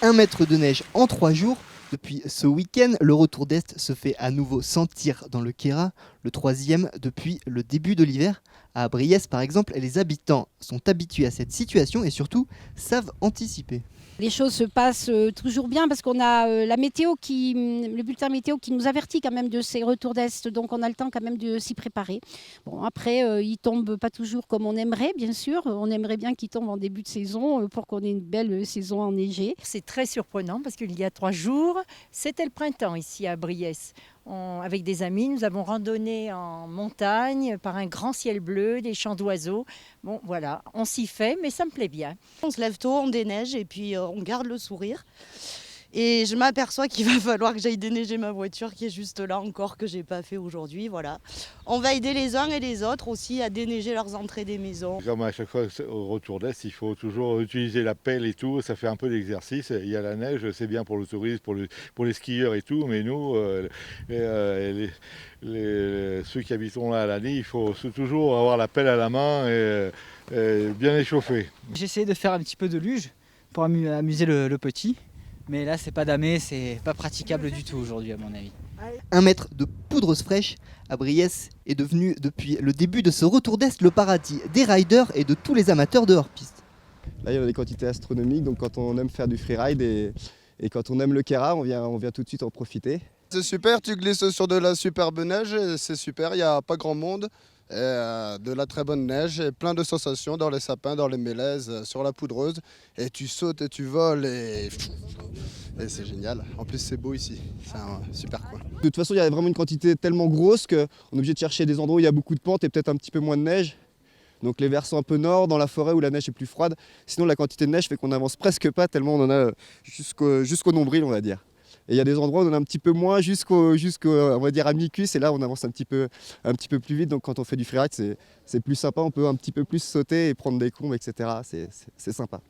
1 mètre de neige en 3 jours. Depuis ce week-end, le retour d'Est se fait à nouveau sentir dans le Queyras, le troisième depuis le début de l'hiver. À Briès, par exemple, les habitants sont habitués à cette situation et surtout savent anticiper. Les choses se passent toujours bien parce qu'on a le bulletin météo qui nous avertit quand même de ces retours d'Est, donc on a le temps quand même de s'y préparer. Bon, après, il tombe pas toujours comme on aimerait, bien sûr. On aimerait bien qu'il tombe en début de saison pour qu'on ait une belle saison enneigée. C'est très surprenant parce qu'il y a 3 jours, c'était le printemps ici à Briès. Avec des amis, nous avons randonné en montagne par un grand ciel bleu, des chants d'oiseaux. Bon, voilà, on s'y fait, mais ça me plaît bien. On se lève tôt, on déneige et puis on garde le sourire. Et je m'aperçois qu'il va falloir que j'aille déneiger ma voiture qui est juste là encore, que j'ai pas fait aujourd'hui. Voilà. On va aider les uns et les autres aussi à déneiger leurs entrées des maisons. Comme à chaque fois au retour d'Est, il faut toujours utiliser la pelle et tout, ça fait un peu d'exercice. Il y a la neige, c'est bien pour le tourisme, pour les skieurs et tout, mais nous, ceux qui habitent là à l'année, il faut toujours avoir la pelle à la main et bien échauffer. J'ai essayé de faire un petit peu de luge pour amuser le petit. Mais là, c'est pas damé, c'est pas praticable du tout aujourd'hui, à mon avis. 1 mètre de poudre fraîche à Briès est devenu, depuis le début de ce retour d'Est, le paradis des riders et de tous les amateurs de hors-piste. Là, il y a des quantités astronomiques, donc quand on aime faire du freeride et quand on aime le Queyras, on vient tout de suite en profiter. C'est super, tu glisses sur de la superbe neige, c'est super, il n'y a pas grand monde. De la très bonne neige et plein de sensations dans les sapins, dans les mélèzes, sur la poudreuse. Et tu sautes et tu voles et c'est génial. En plus c'est beau ici, c'est un super coin. De toute façon, il y a vraiment une quantité tellement grosse qu'on est obligé de chercher des endroits où il y a beaucoup de pentes et peut-être un petit peu moins de neige. Donc les versants un peu nord, dans la forêt où la neige est plus froide. Sinon la quantité de neige fait qu'on n'avance presque pas tellement on en a jusqu'au nombril, on va dire. Et il y a des endroits où on en a un petit peu moins jusqu'au on va dire à mi-cuisse et là on avance un petit peu plus vite. Donc quand on fait du freeride c'est plus sympa, on peut un petit peu plus sauter et prendre des combes, etc. C'est sympa.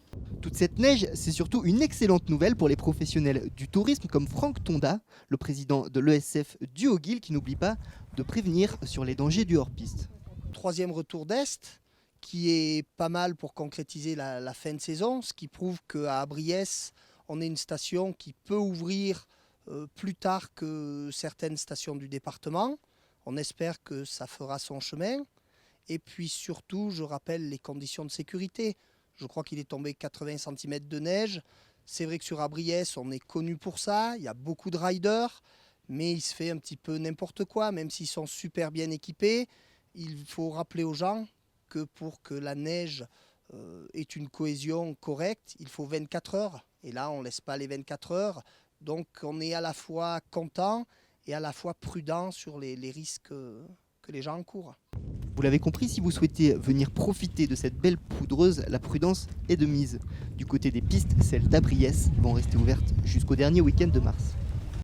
Toute cette neige, c'est surtout une excellente nouvelle pour les professionnels du tourisme comme Franck Tonda, le président de l'ESF du Haut-Guil, qui n'oublie pas de prévenir sur les dangers du hors-piste. Troisième retour d'Est qui est pas mal pour concrétiser la fin de saison, ce qui prouve qu'à Briès, on est une station qui peut ouvrir plus tard que certaines stations du département. On espère que ça fera son chemin. Et puis surtout, je rappelle les conditions de sécurité. Je crois qu'il est tombé 80 cm de neige. C'est vrai que sur Briès, on est connu pour ça. Il y a beaucoup de riders, mais il se fait un petit peu n'importe quoi, même s'ils sont super bien équipés. Il faut rappeler aux gens que pour que la neige ait une cohésion correcte, il faut 24 heures. Et là, on ne laisse pas les 24 heures. Donc, on est à la fois content et à la fois prudent sur les risques que les gens encourent. Vous l'avez compris, si vous souhaitez venir profiter de cette belle poudreuse, la prudence est de mise. Du côté des pistes, celles d'Abriès vont rester ouvertes jusqu'au dernier week-end de mars.